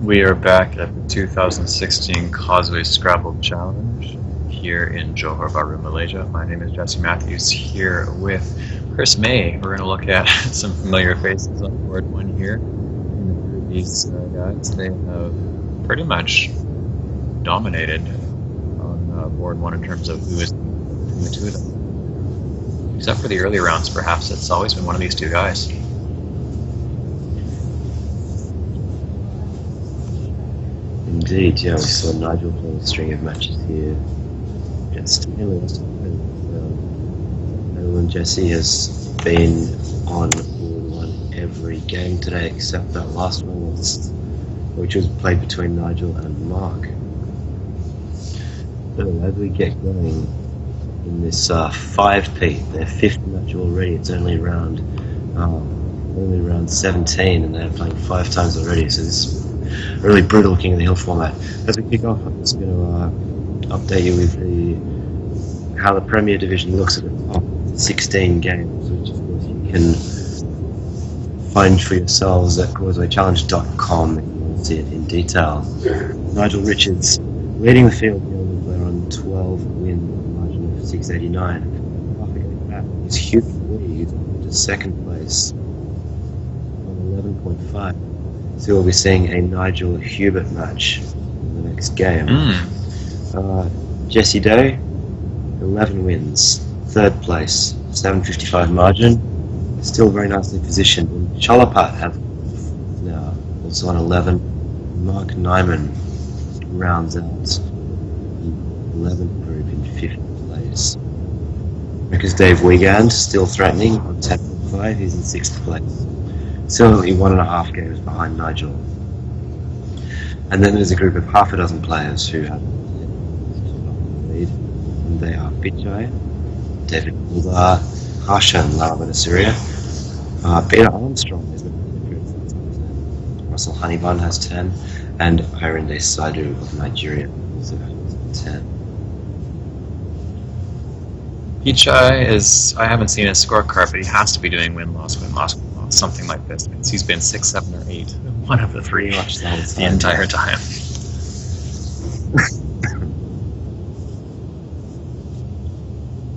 We are back at the 2016 Causeway Scrabble Challenge here in Johor Bahru, Malaysia. My name is Jesse Matthews here with Chris May. We're going to look at some familiar faces on board one here. These guys, they have pretty much dominated on board one in terms of who is between the two of them. Except for the early rounds, perhaps it's always been one of these two guys. Indeed, yeah, we saw Nigel playing a string of matches here against Netherlands. Jesse has been on board every game today except that last one, which was played between Nigel and Mark. So as we get going in this 5P, their fifth match already, it's only round 17 and they're playing 5 times already, so this is a really brutal King of the Hill format. As we kick off, I'm just going to update you with how the Premier Division looks at the top 16 games, which of course you can find for yourselves at causewaychallenge.com if you want to see it in detail. Nigel Richards leading the field there on 12 wins, a margin of 689. Half against that is Hugh Lee, who's into second place on 11.5. So we'll be seeing a Nigel Hubert match in the next game. Jesse Day, 11 wins, third place, 755 margin, still very nicely positioned. And Cholapat have now also on 11. Mark Nyman rounds out the 11th group in 5th place. America's Dave Wiegand still threatening on 10.5, he's in 6th place. Still only 1.5 games behind Nigel. And then there's a group of half a dozen players who have the lead. And they are Pichai, David Mulder, Harsha and Lara Surya. Peter Armstrong is the group. Russell Honeybun has 10. And Irinde Sadu of Nigeria also has 10. Pichai is, I haven't seen his scorecard, but he has to be doing win-loss, something like this. He's been 6, 7, or 8, one of the three, the entire time.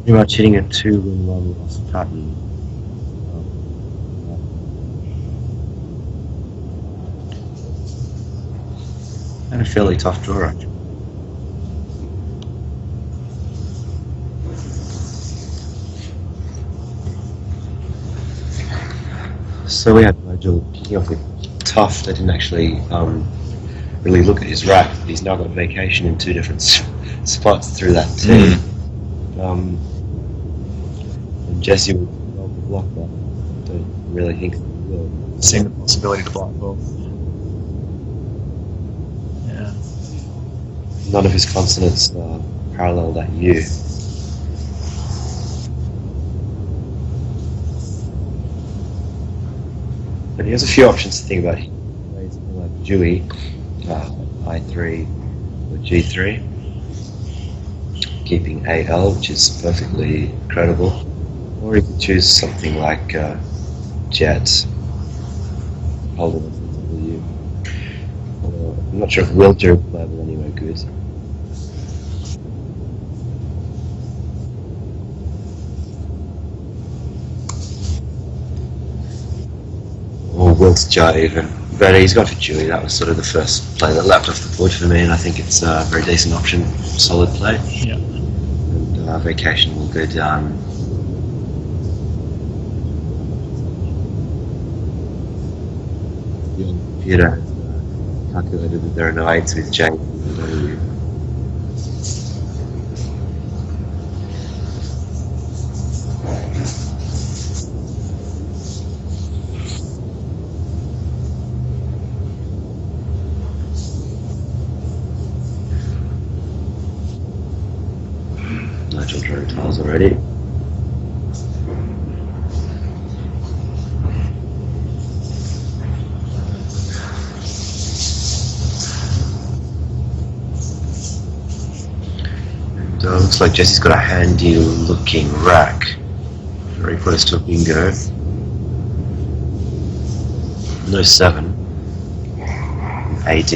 Pretty much hitting a 2 win-1 loss pattern. And a fairly tough draw, actually. So we had Nigel kicking off with tough. They didn't actually really look at his rack. He's now got a vacation in 2 different spots through that team. And Jesse will block that. Don't really think he will. Seeing the possibility to block both. Yeah. None of his consonants parallel that U. But he has a few options to think about. He plays something like Dewey, I3 or G3, keeping AL, which is perfectly credible. Or he could choose something like Jet, holding W. I'm not sure if Wilter is playable anywhere good. Or Wiltja even, but he's gone for Dewey. That was sort of the first play that leapt off the board for me, and I think it's a very decent option, solid play. Yeah. And vacation will go down. The computer has calculated that there are no 8s with J and W. Nigel drawing tiles already. And looks like Jesse's got a handy looking rack. Very close to a bingo. No 7. AD.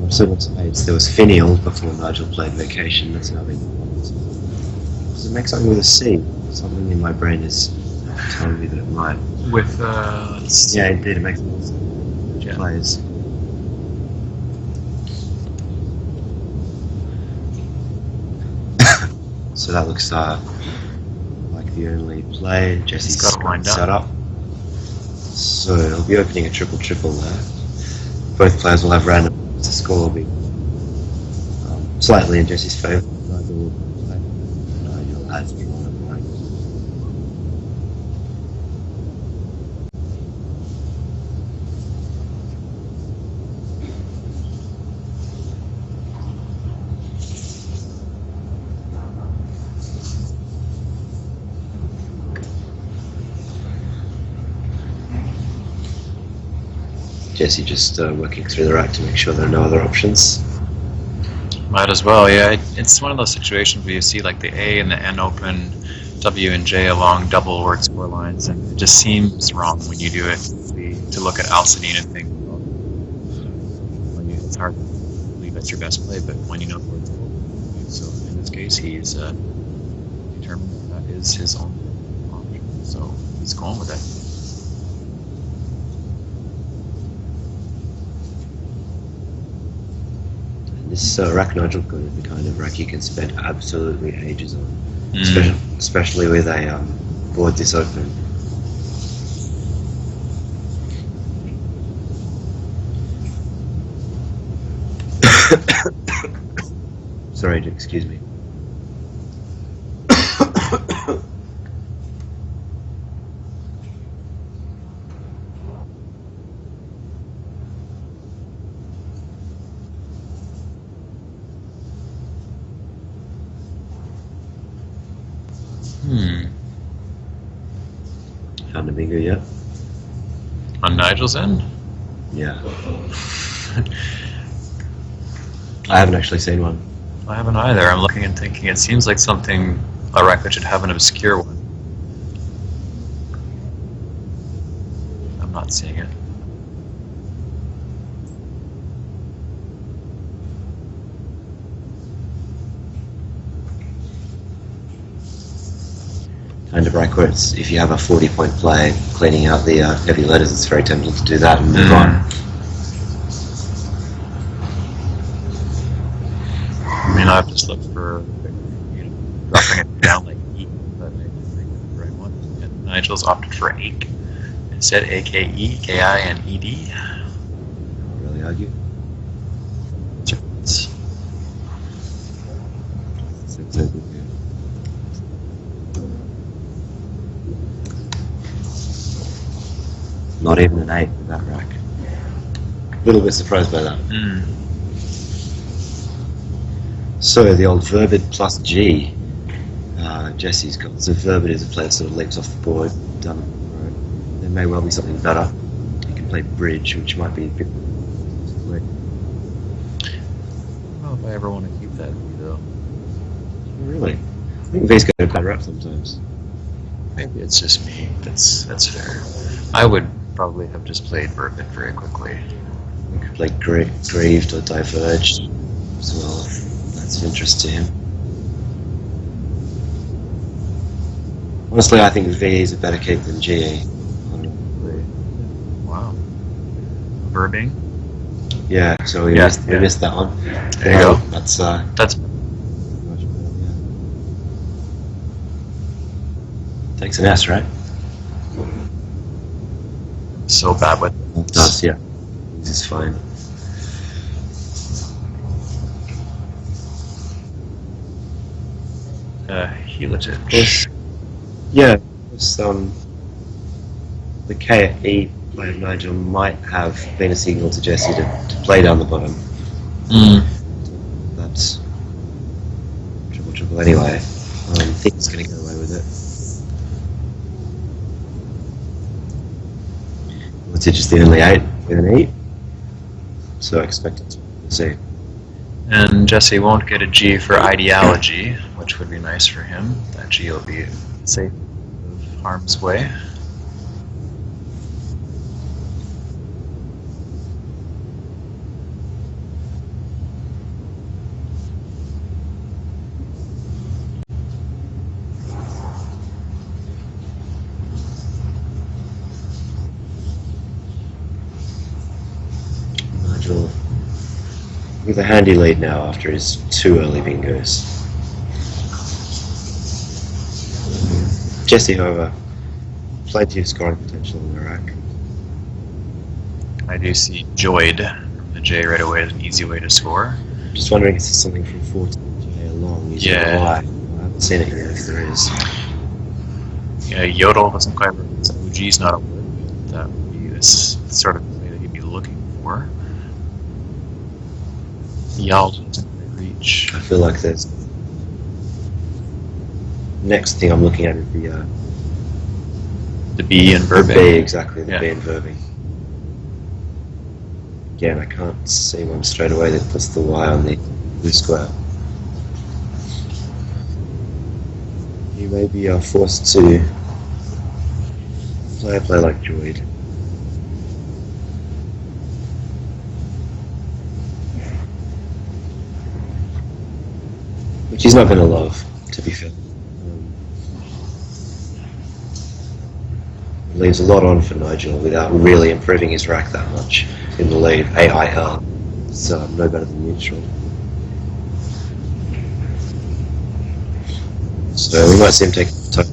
And there was finial before Nigel played Vacation. That's now been. Does it make something with a C? Something in my brain is telling me that it might. With yeah, indeed, it makes sense. Yeah. Players. So that looks like the only play. Jesse's got it lined up. set up. So he'll be opening a triple there. Both players will have random. The score will be slightly in Jesse's favour. Nigel will play. Nigel has drawn a blank. Jesse just working through the rack to make sure there are no other options. Might as well, yeah. It's one of those situations where you see like the A and the N open, W and J along double word score lines, and it just seems wrong when you do it to look at Alcidine and think, well, it's hard to believe that's your best play, but when you know the words, so in this case, he's determined that is his own option, so he's going with it. This rack Nigel gun is the kind of rack you can spend absolutely ages on, especially with a board this open. Sorry, excuse me. Found a bingo yet? On Nigel's end? Yeah. I haven't actually seen one. I haven't either. I'm looking and thinking it seems like something a record should have an obscure one. I'm not seeing it. Kind of rack where it's, if you have a 40-point play, cleaning out the heavy letters, it's very tempting to do that and move on. I mean, I've just looked for, dropping it down like E, but I didn't think that's the right one. And Nigel's opted for Ake. Instead, A-K-E, K-I, and E-D. Can't really argue. Not even an 8 with that rack. A little bit surprised by that. So the old Verbid plus G. Jesse's got. So Verbid is a player that sort of leaps off the board. There may well be something better. You can play Bridge, which might be a bit. I don't know if I ever want to keep that view, though. Really? I think V's got a bad rap sometimes. Maybe it's just me. That's fair. I would probably have just played Verbid very quickly. You could play Grieved or Diverged as well, if that's of interest to him. Honestly, I think V is a better keep than GE. Wow. Verbing? Yeah, so we missed that one. There you go. That's That's much better, yeah. Takes an S, right? so bad with It does, yeah. This is fine. Helitich. Yeah, it's, the K at E by Nigel might have been a signal to Jesse to play down the bottom. That's triple anyway. I think he's going to get away with it. Helitich is the only 8 with an E, so I expect it to see. And Jesse won't get a G for ideology, which would be nice for him. That G will be safe of harm's way. With a handy lead now after his 2 early bingos. Jesse, however, plenty of scoring potential in the rack. I do see Joyed from the J right away as an easy way to score. Just wondering if there's something from 14 J along using Yeah. the Y. I haven't seen it yet if there is. Yeah, Yodel doesn't quite work. OG's not a word, but that would be this sort of play that you'd be looking for. Yal doesn't quite reach. I feel like there's... Next thing I'm looking at is The B and the Burbank. B, exactly, the Yeah. B in Verving. Again, I can't see one straight away that puts the Y on the blue square. You may be forced to play a play like Droid. Which he's not going to love, to be fair. It leaves a lot on for Nigel without really improving his rack that much in the lead. AIL. So no better than neutral. So we might see him take time.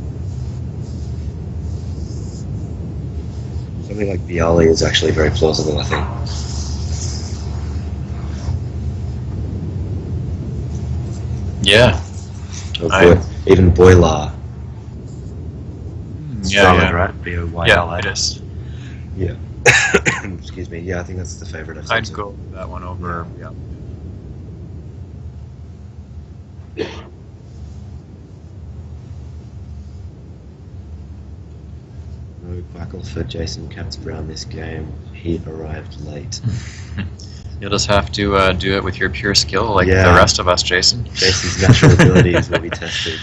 Something like Bialy is actually very plausible, I think. Yeah. Or even Boilar. Yeah. Right? B-O-Y-L-A. Yeah, it is. Yeah. Excuse me. Yeah, I think that's the favourite I've seen. I'd go with that one over. Yeah. No buckle for Jason Katz-Brown this game. He arrived late. You'll just have to do it with your pure skill, like Yeah. the rest of us, Jason. Jason's natural abilities will be tested.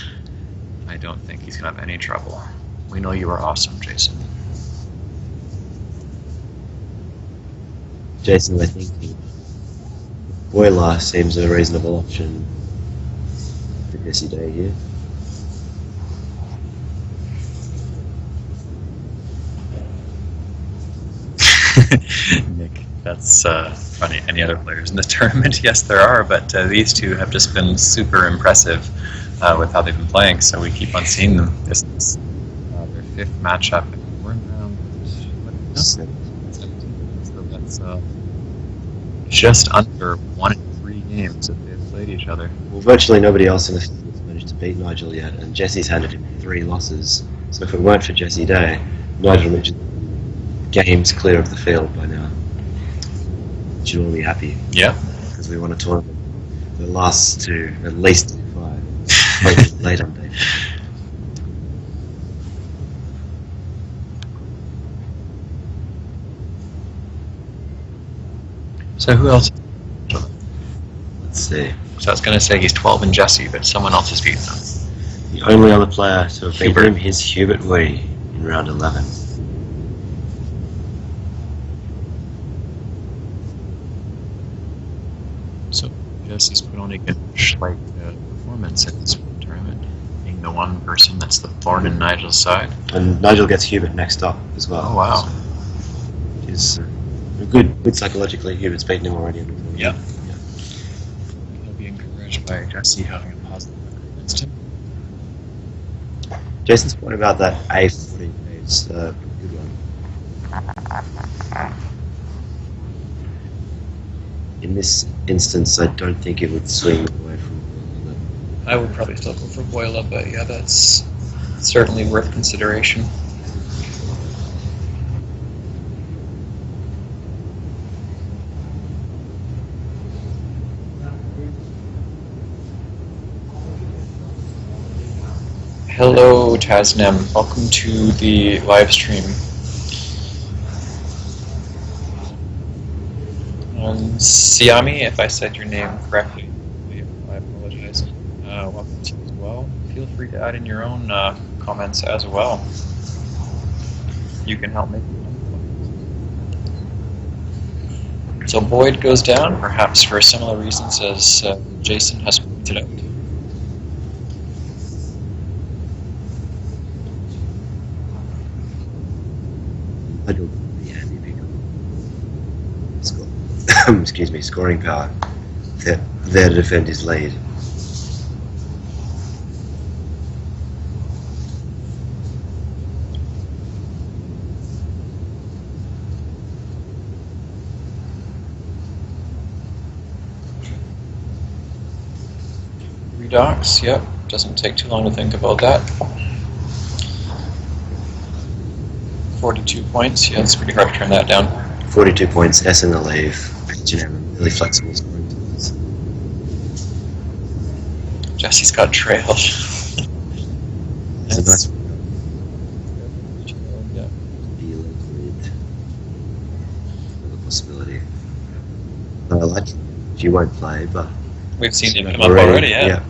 I don't think he's gonna have any trouble. We know you are awesome, Jason. Jason, I think Boiler seems a reasonable option for Jesse Day here. Nick, that's funny. Any other players in the tournament? Yes, there are, but these two have just been super impressive with how they've been playing, so we keep on seeing them. This is their 5th matchup, and we're in round 17, so that's just under 1 in 3 games that they've played each other. Well, virtually nobody else in the field has managed to beat Nigel yet, and Jesse's handed him 3 losses. So if it weren't for Jesse Day, Nigel Richards games clear of the field by now. You should all be happy. Yeah. Because we won a tournament that lasts to at least 5. Late on day. So who else? Let's see. So I was going to say he's 12 and Jesse, but someone else has beaten him. The only other player to have beaten Hubert. him is Hubert Wee in round 11. So Jesse's put on a good performance at this tournament, being the one person that's the thorn in Nigel's side. And Nigel gets Hubert next up as well. Oh, wow. So he's good psychologically. Hubert's beaten him already. Yeah. He'll be encouraged by Jesse having a positive record against him. Jason's point about that A40 is a good one. In this instance, I don't think it would swing away from the I would probably still go for Boila, but yeah, that's certainly worth consideration. Hello, Tasnem. Welcome to the live stream. Siami, if I said your name correctly, I apologize. Welcome to you as well. Feel free to add in your own comments as well. You can help make it. So Boyd goes down, perhaps for similar reasons as Jason has pointed out. I don't excuse me, scoring power. there to defend his lead. Redocks, yep. Doesn't take too long to think about that. 42 points, yeah, it's pretty hard to turn that down. 42 points, S in the leave. Really flexible scoring tools. Jesse's got trailed. It's a nice Yeah. deal with another possibility. I like it. If you won't play, but We've seen him come up already, yeah.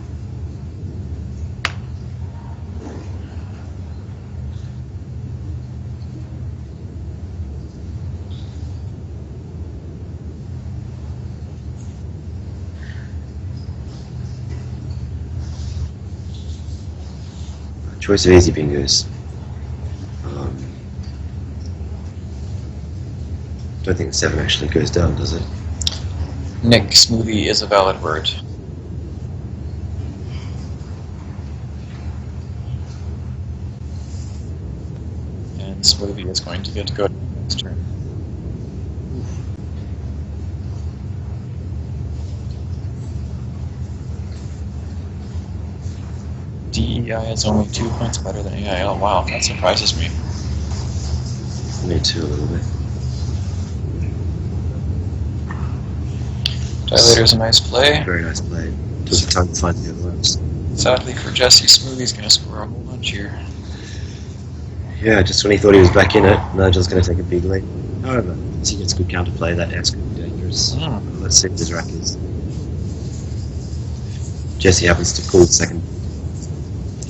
Choice of easy bingos. Don't think the 7 actually goes down, does it? Nick, smoothie is a valid word. And smoothie is going to get to go next turn. DEI is only 2 points better than AIL. Wow, that surprises me. Me too, a little bit. Dilator's a nice play. Very nice play. Took the time to find the other ones. Sadly for Jesse, Smoothie's going to score a whole bunch here. Yeah, just when he thought he was back in it, Nigel's going to take a big lead. However, once he gets good counterplay, that S could be dangerous. Let's see what his rack is. Jesse happens to pull second.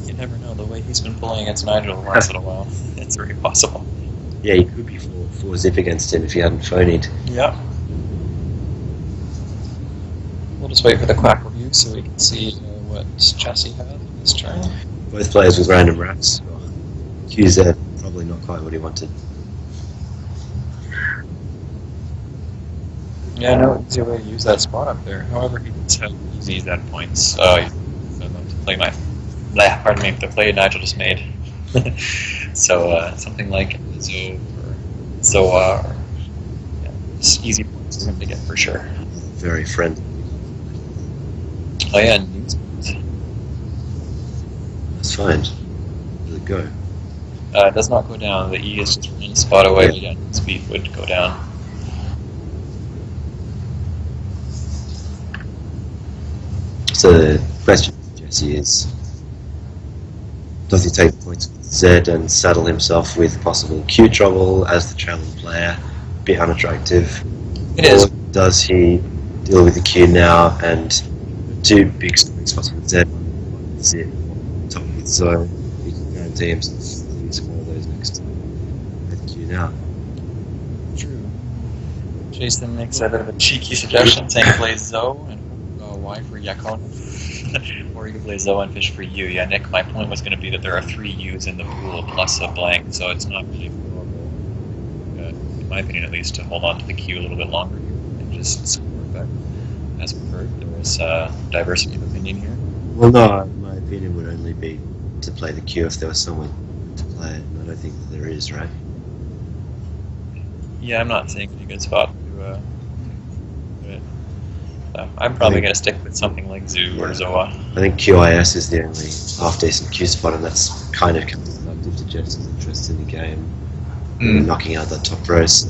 You never know, the way he's been pulling against Nigel the last little while. It's very possible. Yeah, he could be 4 zip against him if he hadn't phonied. Yep. We'll just wait for the quack review so we can see what Jesse has this turn. Both players with random racks. Q's there, probably not quite what he wanted. Yeah, no easier way to use that spot up there. However, he does have easy Z points. To play to play Nigel just made. So something like Zo or Zoa or easy points for him to get for sure. Very friendly. Oh yeah, news. That's fine. Let it go. It does not go down. The E is just one spot away. Yeah, speed would go down. So the question for Jesse is, does he take points with Z and saddle himself with possible Q trouble as the trailing player? A bit unattractive. It is. Or does he deal with the Q now and 2 big scoring spots with Z, Z, top with Zo? He can guarantee himself one of those next time with Q now. True. Jason makes a bit of a cheeky suggestion saying play Zo and Y for Yakon. Or you can play Zo and fish for U. Yeah, Nick, my point was going to be that there are 3 U's in the pool plus a blank, so it's not really horrible, in my opinion at least, to hold on to the Q a little bit longer here and just score. But as we've heard, there is diversity of opinion here. Well, no, my opinion would only be to play the Q if there was someone to play it, and I don't think that there is, right? Yeah, I'm not saying it's a good spot to do it. I'm probably going to stick with something like Zoo or Zoa. I think QIS is the only half-decent Q spot, and that's kind of counterproductive to Jetson's interest in the game. Knocking out that top row. So.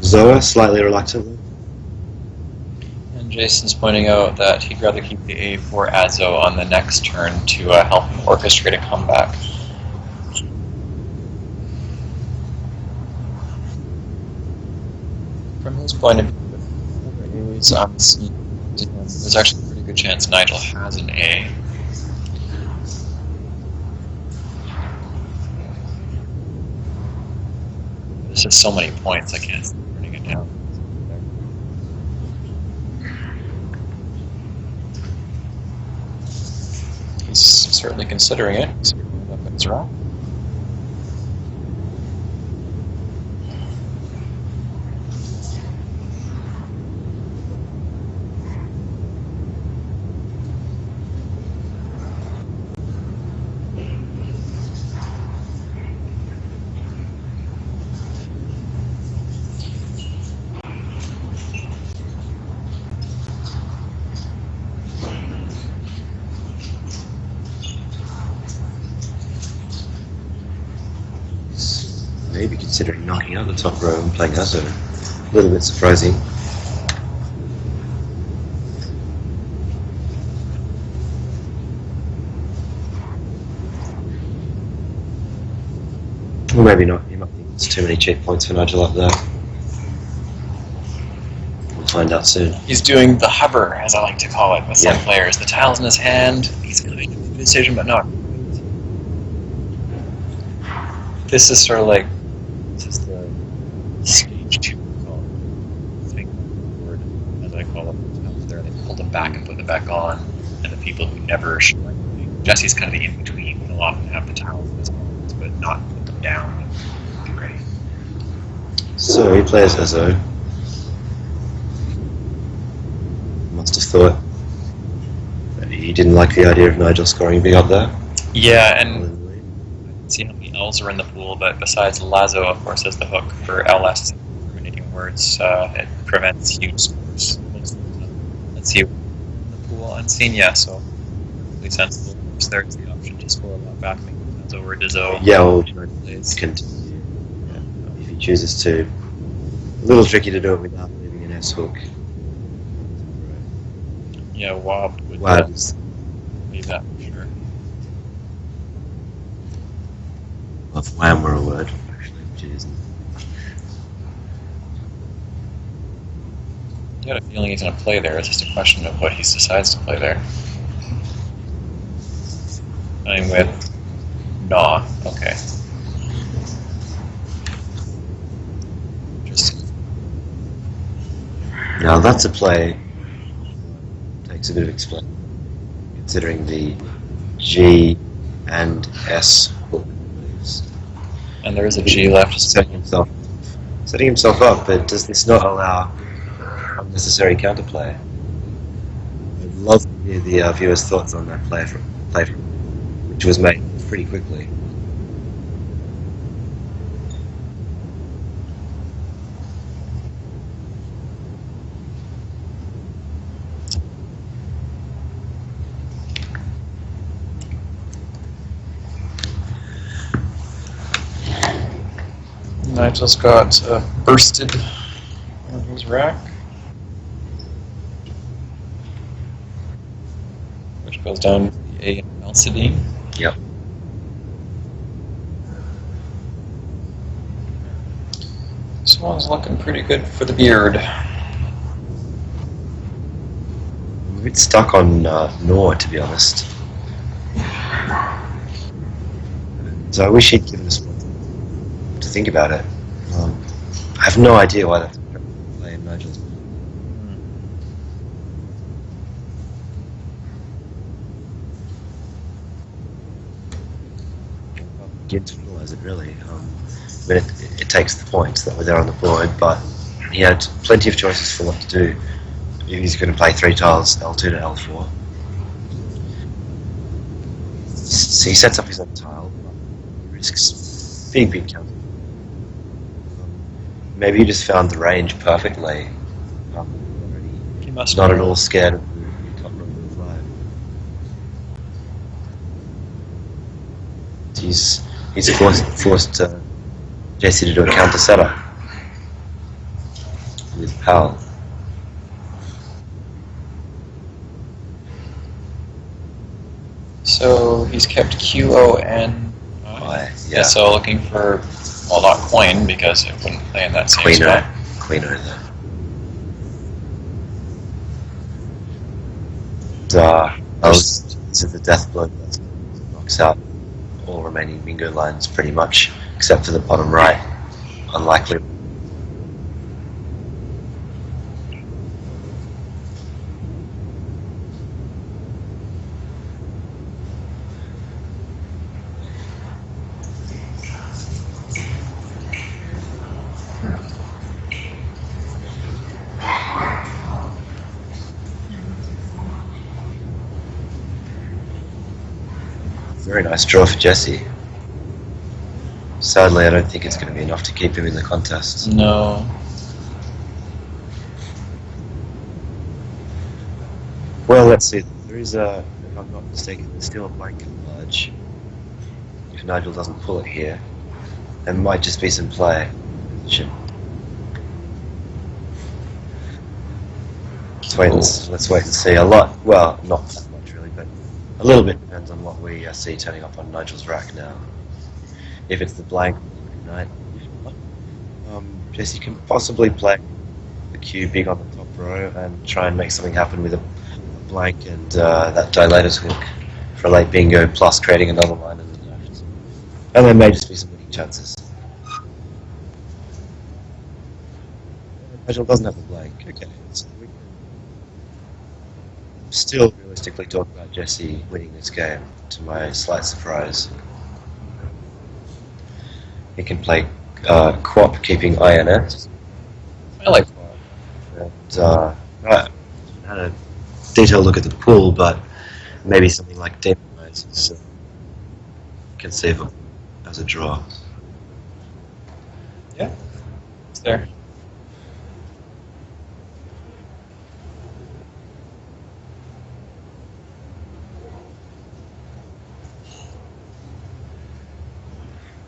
Zoa, slightly reluctantly. And Jason's pointing out that he'd rather keep the A4 Azo on the next turn to help him orchestrate a comeback. From his point of view, there's actually a pretty good chance Nigel has an A. There's just so many points, I can't see turning it down. He's certainly considering it. So that's wrong. maybe considering knocking out the top row and playing Azo. A little bit surprising. Or maybe not. He might think it's too many cheap points for Nigel up there. We'll find out soon. He's doing the hover, as I like to call it, with some Yeah. players. The tile's in his hand. He's kind of a decision, but not. This is sort of like this is the stage 2 call. Thing forward, as I call it. Tiles there, they pull them back and put them back on, and the people who never show anything. Jesse's kind of the in between. He'll often have the tiles in his hands, but not put them down. Be ready. So he plays Azo. Must have thought that he didn't like the idea of Nigel scoring big up there. Yeah, and see how many L's are in the pool, but besides Lazo, of course, as the hook for LS terminating words, it prevents huge scores most of the time. Let's see in the pool Unseen, so really sensible. So there's the option to score a lot back, making Lazo or Dizzo. Yeah, well, it's continue. If he chooses to. A little tricky to do it without leaving an S hook. Yeah, Wob would Wow. leave that for sure. Well, if wham were a word, actually, which it isn't. I got a feeling he's going to play there. It's just a question of what he decides to play there. I'm with Nah. Okay. Interesting. Now that's a play. Takes a bit of explaining, considering the G and S hook moves. And there is a G left. Setting himself up, but does this not allow unnecessary counterplay? I'd love to hear the viewers' thoughts on that play, which was made pretty quickly. Nigel's got bursted on his rack, which goes down to the A and Alcidine. Yep. This one's looking pretty good for the beard. I'm a bit stuck on Nor, to be honest. So I wish he'd given us more to think about it. I have no idea why that's play in Nigel's. Begin to realise it really. I mean, it takes the points that were there on the board, but he had plenty of choices for what to do. He's going to play 3 tiles, L2 to L4. So he sets up his own tile, but he risks big counter. Maybe he just found the range perfectly. He must Not be. at all scared of the top row of 5. He's forced Jesse to do a counter setup with Powell. So he's kept QON. Yeah. So looking for, well, not coin because it wouldn't play in that same Queen spot. there. This is the death blow that knocks out all remaining bingo lines pretty much, except for the bottom right. Unlikely. Very nice draw for Jesse. Sadly, I don't think it's going to be enough to keep him in the contest. No. Well, let's see. There is a, if I'm not mistaken, there's still a blank large. If Nigel doesn't pull it here. There might just be some play. Let's wait and see. A lot, well, not that much really, but a little bit depends on what we see turning up on Nigel's rack now. If it's the blank, right? Jesse can possibly play the cue big on the top row and try and make something happen with a blank and that dilator's hook for a late bingo, plus creating another line in the left. And there may just be some winning chances. Nigel doesn't have the blank. Okay, so we can still realistically talk about Jesse winning this game, to my slight surprise. He can play Quap, keeping INS. I like And I had a detailed look at the pool, but maybe something like Demonize is conceivable as a draw. Yeah, it's there.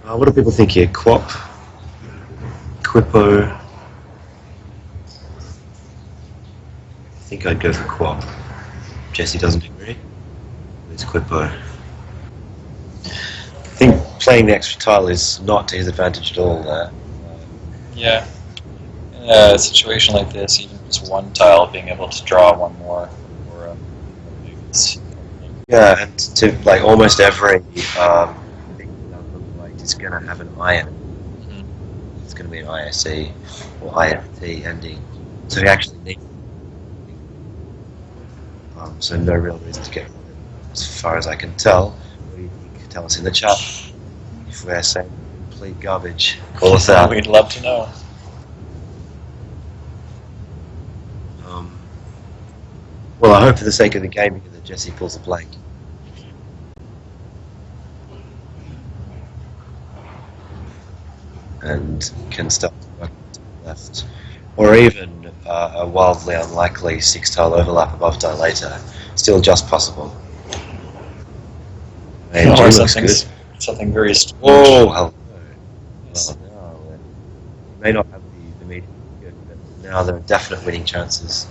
What do people think here? Quap? Quippo? I think I'd go for Quap. Jesse doesn't agree. It's Quippo. I think playing the extra tile is not to his advantage at all there. Yeah. In a situation like this, even just one tile being able to draw one more, or yeah, and to like almost every big number like it's gonna have an I in it. Mm-hmm. It's gonna be an ISE or IFT ending. So he actually needs so no real reason to get rid of it, as far as I can tell. What do you think? Tell us in the chat if we're saying complete garbage. Call us out. We'd love to know. Well, I hope for the sake of the game that Jesse pulls a blank. And can start to work to the left. Or even a wildly unlikely 6-tile overlap above dilator. Still just possible. Hey, Or looks good. something very strange. Oh, hello. Well, now, we may not have the immediate good, but now there are definite winning chances.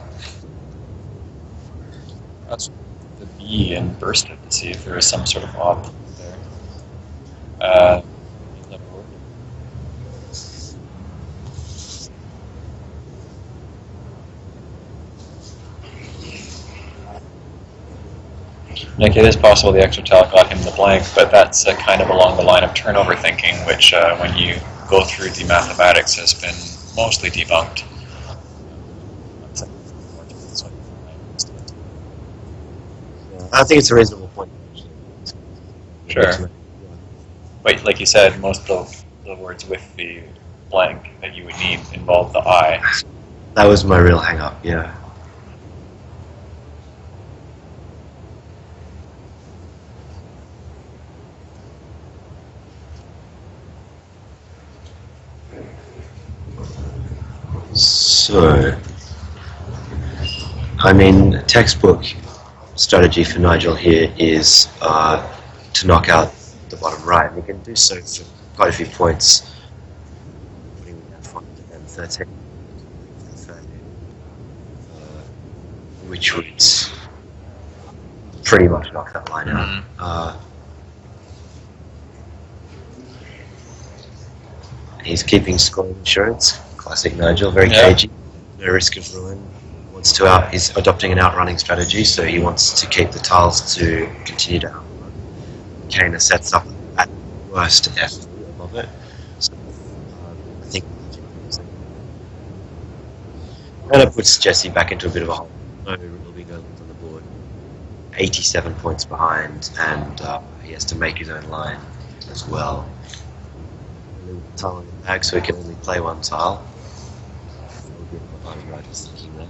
That's the B and burst it to see if there is some sort of op there. Like it is possible the extra tile got him the blank, but that's kind of along the line of turnover thinking, which when you go through the mathematics has been mostly debunked. I think it's a reasonable point. Sure. But like you said, most of the words with the blank that you would need involve the I. That was my real hang-up, yeah. So, I mean, textbook strategy for Nigel here is to knock out the bottom right. And he can do so for quite a few points. Putting F1 and 13, which would pretty much knock that line out. He's keeping score insurance. Classic Nigel, very cagey, no risk of ruin. He's adopting an outrunning strategy, so he wants to keep the tiles to continue to outrun. Kana sets up at worst F above it. So I think that puts Jesse back into a bit of a hole. No real big elements on the board. 87 points behind, and he has to make his own line as well. A little tile in the bag, so he can only play one tile. Right, just thinking that.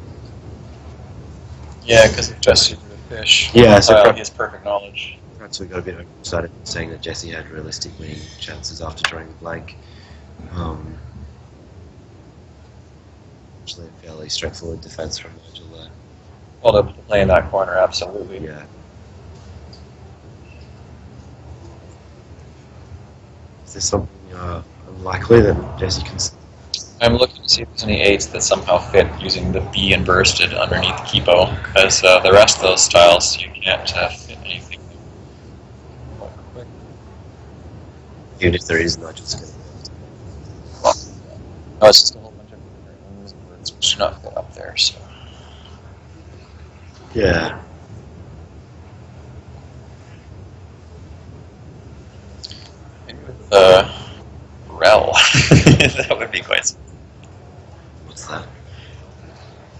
Yeah, because of Jesse's fish. Yeah, so he has perfect knowledge. Perhaps we got a bit excited saying that Jesse had realistic winning chances after drawing the blank. Actually, a fairly straightforward defense from Nigel there. Well, to play in that corner, absolutely. Yeah. Is there something unlikely that Jesse can? I'm looking to see if there's any 8s that somehow fit using the B inversed underneath Kipo, because the rest of those styles you can't fit anything quite quick. Even if there is Nigel Scott. Well, no, it's just a whole bunch of different words which do not fit up there, so. Yeah. Maybe with rel. That would be quite simple. What's that?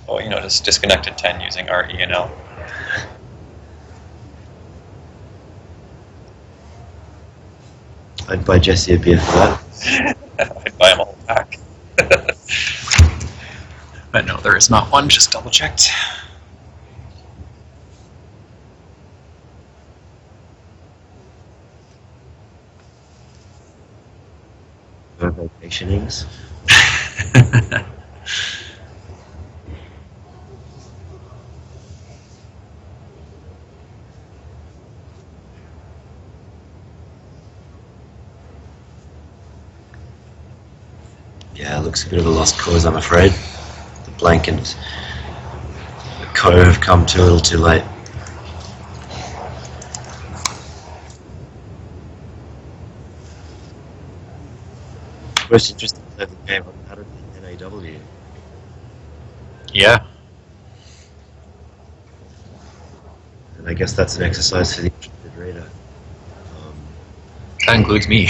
Oh, just disconnected 10 using R, E, and L. I'd buy Jesse a beer for that. I'd buy him a whole pack. But no, there is not one, just double checked. No vacationings. Yeah, it looks a bit of a lost cause, I'm afraid. The blank and the co have come too little too late. Most interesting to have the game out of the NAW. Yeah. And I guess that's an exercise for the interested reader. That includes me.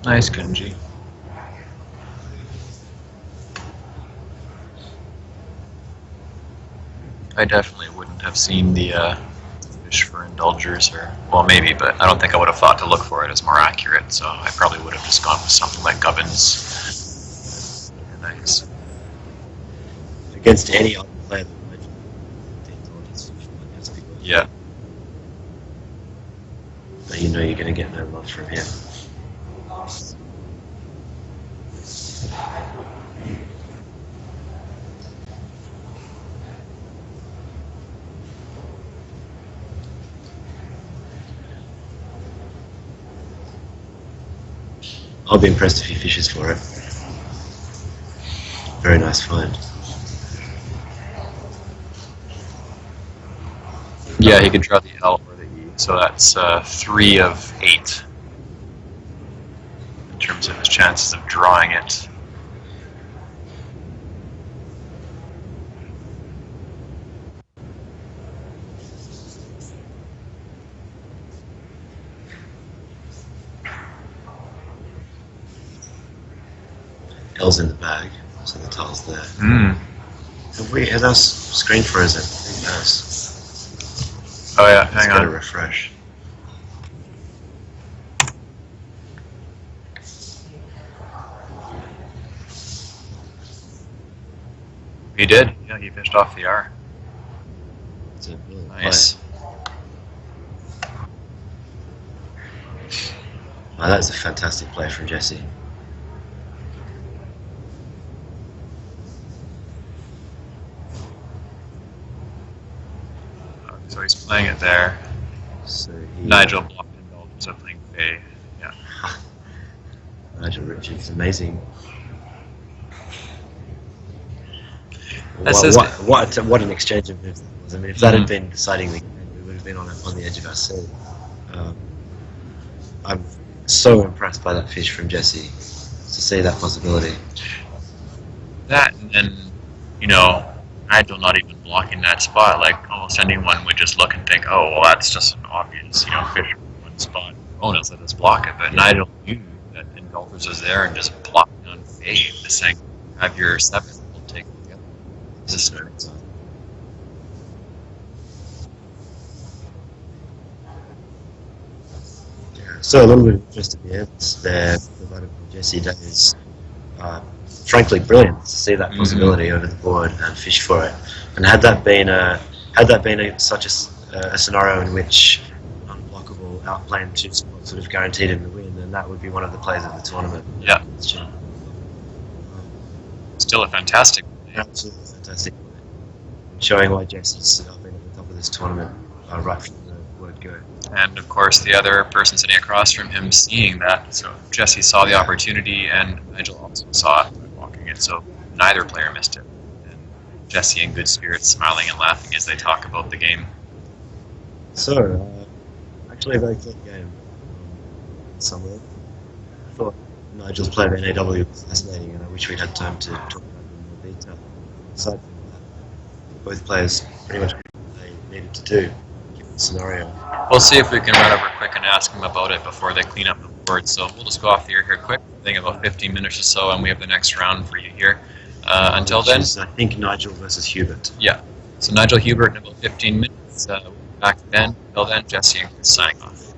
Nice, Kunji. I definitely wouldn't have seen the fish for indulgers, or, well, maybe, but I don't think I would have thought to look for it as more accurate, so I probably would have just gone with something like Gubbins. Nice. Against any other player that might the indulgence has to be worth it. Yeah. But you know you're going to get no love from him. I'll be impressed if he fishes for it. Very nice find. Yeah, he could draw the L or the E, so that's 3 of 8 in terms of his chances of drawing it. L's in the bag, so the tile's there. Mm. Has our screen frozen? It has. Oh yeah, It's hang got to on. refresh. He did. Yeah, he fished off the R. It's a really Nice. Wow, that's a fantastic play from Jesse. So he's playing it there. So he, Nigel blocked indulgence of playing Faye. Yeah. Nigel Richards, amazing. That's What an exchange of moves that was. I mean, if that had been deciding the game, we would have been on the edge of our seat. I'm so impressed by that fish from Jesse to see that possibility. That, and then, Nigel not even blocking that spot. Like, almost anyone would just look and think, oh, well, that's just an obvious, fish from one spot. Bonus, let us block it. But Nigel knew that indulgence was there and just blocked on Faye, just saying, have your 7, we'll take it together. This is smart. Yeah. So a little bit of interest at the end there provided by Jesse Day is frankly brilliant to see that possibility over the board and fish for it. And had that been such a scenario in which unblockable outplaying 2 spots would have guaranteed him the win, then that would be one of the plays of the tournament. Yeah. Still a fantastic. Absolutely fantastic. Showing why Jesse's been at the top of this tournament right from the word go. And of course, the other person sitting across from him seeing that. So Jesse saw the opportunity, and Nigel also saw it, walking it. So neither player missed it. And Jesse in good spirits, smiling and laughing as they talk about the game. So, actually a very clean game in summary. I thought Nigel's play of NAW was fascinating, and I wish we'd had time to talk about it in more detail. Aside from that, both players pretty much did what they needed to do, given the scenario. We'll see if we can run over quick and ask them about it before they clean up the board. So we'll just go off the air here quick. I think about 15 minutes or so, and we have the next round for you here. Until then, I think Nigel versus Hubert. Yeah. So Nigel Hubert in about 15 minutes. Back then. Until then, Jesse and Chris signing off.